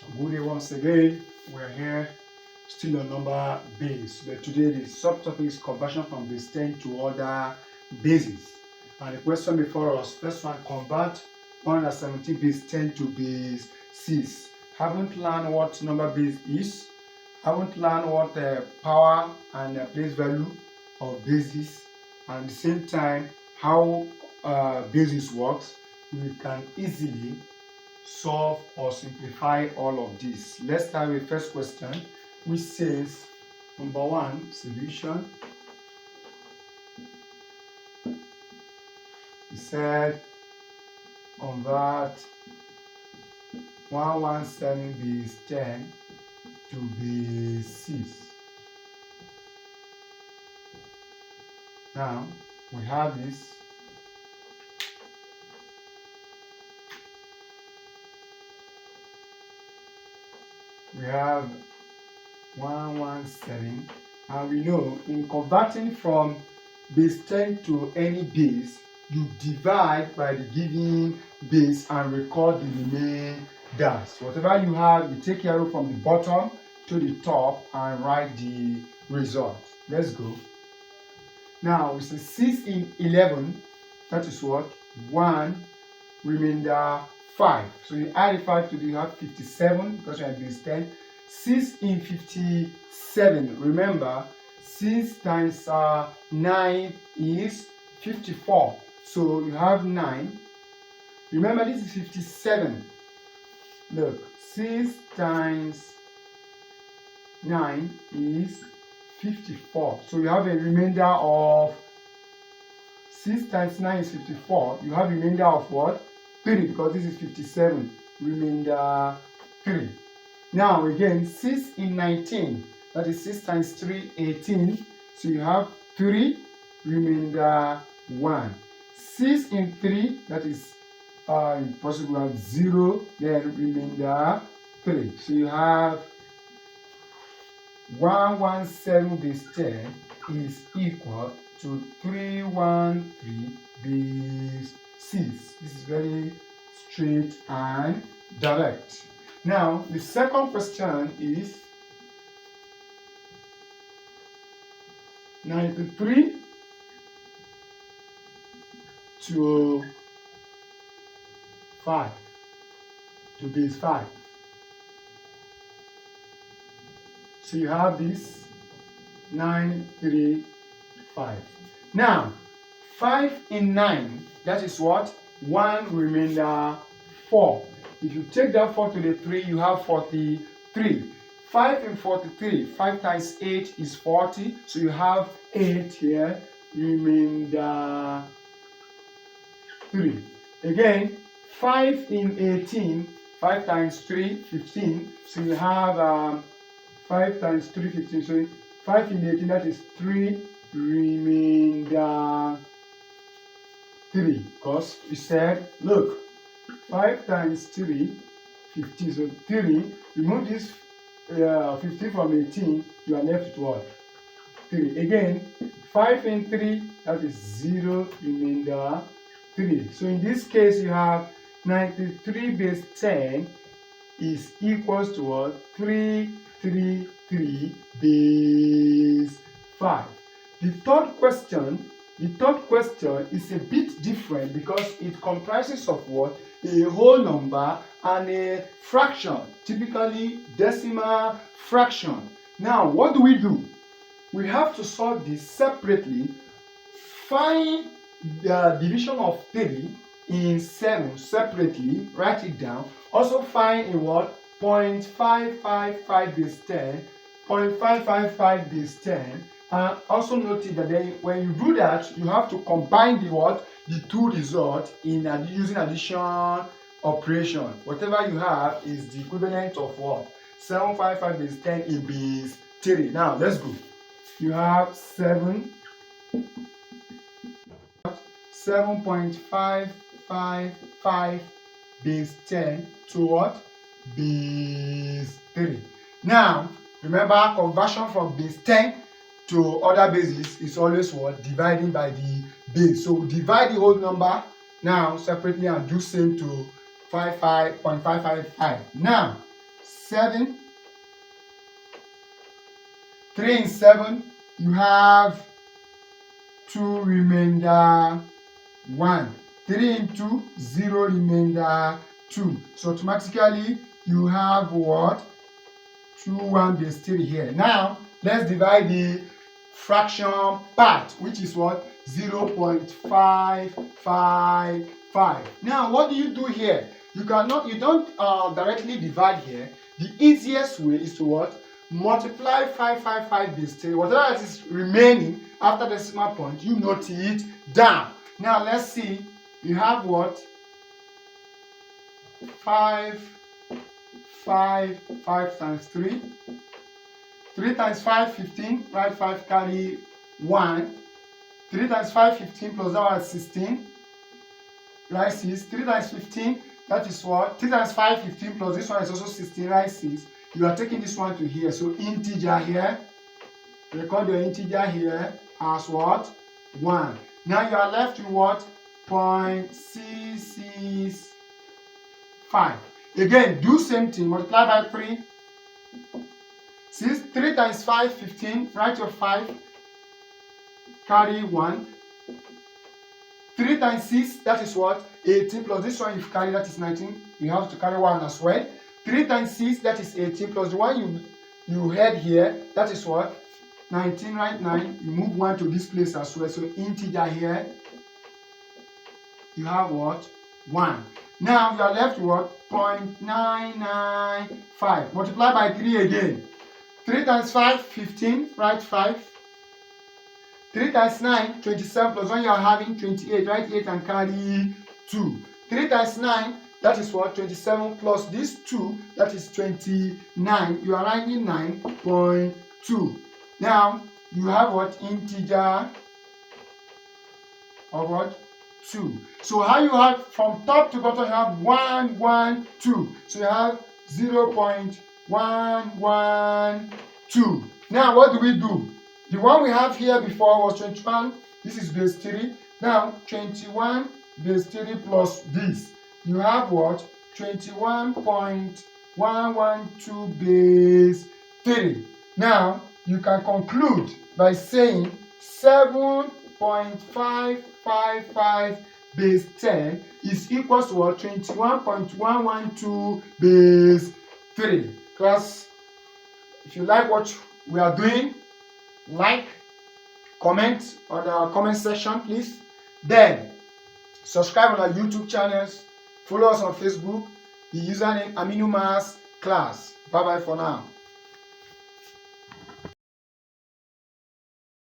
Good day once again. We're here still on number base, but today the subtopic is conversion from base 10 to other bases. And the question before us, first one, convert 117 base 10 to base 6. Haven't learned what number base is, haven't learned what power and place value of bases, and at the same time how basis works. We can easily solve or simplify all of this. Let's start with first question, which says number one, solution. It said convert 117 base 10 to base 6. Now we have this. We have 117, and we know in converting from base 10 to any base, you divide by the given base and record the remaining dash. Whatever you have, you take arrow from the bottom to the top and write the result. Let's go. Now we say 6 in 11, that is what? 1, remainder 5. So you add the 5 to the, you have 57 because you are base 10. 6 in 57. Remember, 6 times 9 is 54. So you have 9. Remember, this is 57. Look, 6 times 9 is 54. So you have a remainder of 6 times 9 is 54. You have a remainder of what? 3, because this is 57. Remainder 3. Now again, 6 in 19, that is 6 times 3, 18. So you have 3, remainder 1. 6 in 3, that is possible have 0, then remainder 3. So you have 117 base 10 is equal to 313 base 6. This is very straight and direct. Now, the second question is 93 to 5 to base 5. So you have this 9, 3, 5. Now, 5 in 9, that is what? 1 remainder 4. If you take that 4 to the 3, you have 43. 5 in 43, 5 times 8 is 40. So you have 8 here, remainder 3. Again, 5 in 18, 5 times 3, 15. So you have 5 times 3, 15. So 5 in 18, that is 3, remainder 3. Because we said, look, 5 times 3, 15. So 3, remove this 15 from 18, you are left with what? 3. Again, 5 in 3, that is 0, remainder 3. So in this case, you have 93 base 10 is equals to what? 333 base 5. The third question is a bit different because it comprises of what? A whole number and a fraction, typically decimal fraction. Now, what do? We have to solve this separately. Find the division of 3 in 7 separately, write it down. Also find in what? 0.555 base 10, 0.555 base 10. And also notice that then when you do that, you have to combine the what? The two results in using addition operation. Whatever you have is the equivalent of what? 755 base 10 in base 3. Now let's go. You have 7.555 base 10 to what? Base 3. Now remember, conversion from base 10 to other bases is always what? Dividing by the base. So we divide the whole number now separately and do same to 0.555. Now 7. 3 in 7, you have 2 remainder 1. 3 in 2, 0 remainder 2. So automatically you have what? 2 1 base 3 here. Now let's divide the fraction part, which is what? 0.555. Now what do you do here? You don't directly divide here. The easiest way is to what? Multiply 555 base 3. Whatever that is remaining after the decimal point, you note it down. Now let's see. You have what? 5 times 3. 3 times 5, 15. Write 5, carry 1. 3 times 5, 15 plus that one is 16. Write 6. 3 times 15, that is what? 3 times 5, 15 plus this one is also 16. Write 6. You are taking this one to here. So integer here. Record your integer here as what? 1. Now you are left with what? 0.665. Again, do same thing. Multiply by 3. 3 times 5, 15. Write your 5. Carry 1. 3 times 6, that is what? 18 plus this one you carry, that is 19. You have to carry 1 as well. 3 times 6, that is 18 plus the one you had here, that is what? 19, right? 9. You move 1 to this place as well. So integer here, you have what? 1. Now you are left with what? 0.995. Multiply by 3 again. 3 times 5, 15. Write 5. 3 times 9, 27 plus 1 you are having 28. Write 8 and carry 2. 3 times 9, that is what? 27 plus this 2, that is 29. You are writing 9.2. Now you have what? Integer of what? 2. So how you have from top to bottom, you have 1, 1, 2. So you have 0.112. Now what do we do? The one we have here before was 21. This is base 3. Now 21 base 3 plus this. You have what? 21.112 base 3. Now you can conclude by saying 7.555 base 10 is equal to what? 21.112 base 3. Class, if you like what we are doing, like, comment on the comment section, please. Then subscribe on our YouTube channels. Follow us on Facebook. The username Aminu Mas Class. Bye bye for now.